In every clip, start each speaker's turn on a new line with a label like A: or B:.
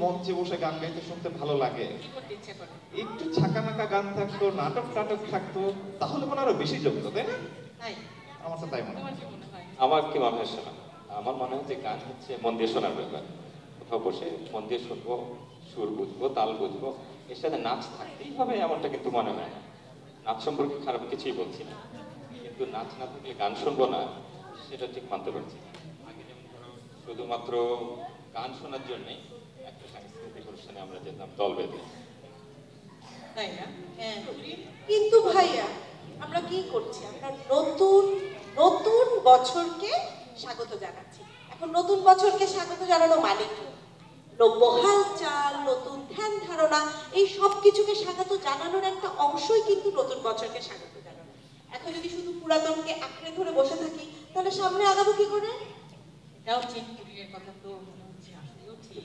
A: মঞ্চে বসে গান গাইতে শুনতে ভালো লাগে, একটু ছাকানাকা গান থাকতো, নাটক টাটক থাকতো, তাহলে মনে আরো বেশি জমতো, তাই না? আমার তো তাই মনে হয়।
B: আমার কি মনে হয় শোনা, আমার মনে হয় যে গান হচ্ছে মন দিয়ে শোনার ব্যাপার। কোথাও বসে মন দিয়ে শুনবো, সুর বুঝবো, তাল বুঝবো, এর সাথে নাচ থাকতেই হবে এমনটা কিন্তু মনে হয় না। নাচ সম্পর্কে খারাপ কিছুই বলছি না, কিন্তু নাচ না থাকলে গান শুনবো না সেটা ঠিক মানতে পারছি না। আগে যেমন ধরো শুধুমাত্র গান শোনার জন্যই একটা সাংস্কৃতিক অনুষ্ঠানে আমরা যেতাম দল বেঁধে,
C: তাই না? কিন্তু ভাইয়া আমরা কি করছি? আমরা নতুন নতুন বছরকে স্বাগত জানাচ্ছি। এখন নতুন বছরকে স্বাগত জানানো মানে কি? নব্য হালচাল, নতুন ধ্যান ধারণা, এই সব কিছুকে স্বাগত জানানোর একটা অংশই কিন্তু নতুন বছরকে স্বাগত জানানো। এখন যদি শুধু পুরাতনকে আঁকড়ে ধরে বসে থাকি তাহলে সামনে আগাবো কি করে? এটাও ঠিক, কথা তো মনে হচ্ছে আসলেও ঠিক।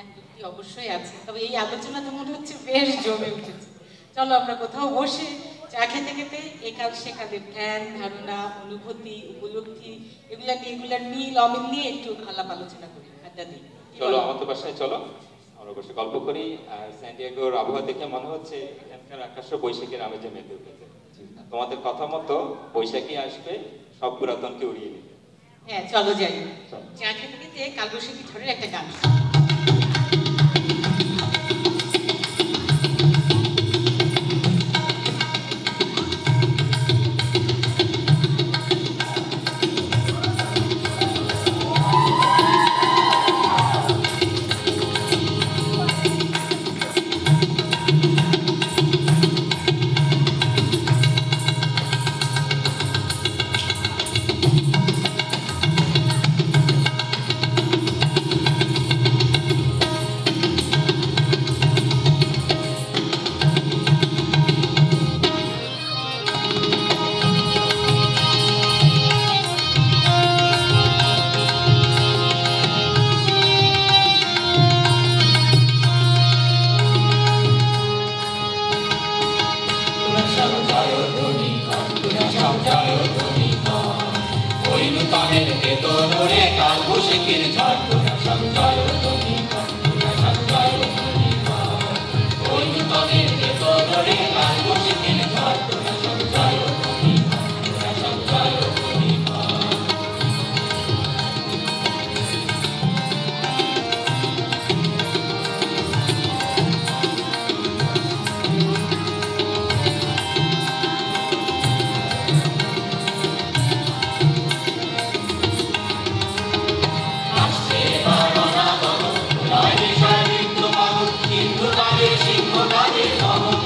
D: হ্যাঁ, যুক্তি অবশ্যই আছে, তবে এই আলোচনা তো মনে হচ্ছে বেশ জমে উঠেছে। চলো আমরা কোথাও বসে চা খেতে খেতে একাল সেকালের ধ্যান ধারণা অনুভূতি উপলব্ধি এগুলার মিল অমিল নিয়ে একটু আলাপ আলোচনা করি, আড্ডা দিই।
B: চলো আমাদের বাসায় চলো, আমরা বসে গল্প করি। আর স্যান্টিয়াগোর আবহাওয়া দেখে মনে হচ্ছে এখানকার আকাশে বৈশাখের আমেজে মেতে উঠেছে। তোমাদের কথা মতো বৈশাখী আসবে, সব পুরাতনকে উড়িয়ে নেবে।
D: হ্যাঁ চলো যাই, চা খেতে খেতে কালবৈশাখী ঝড়ের একটা গান।
E: সিংহ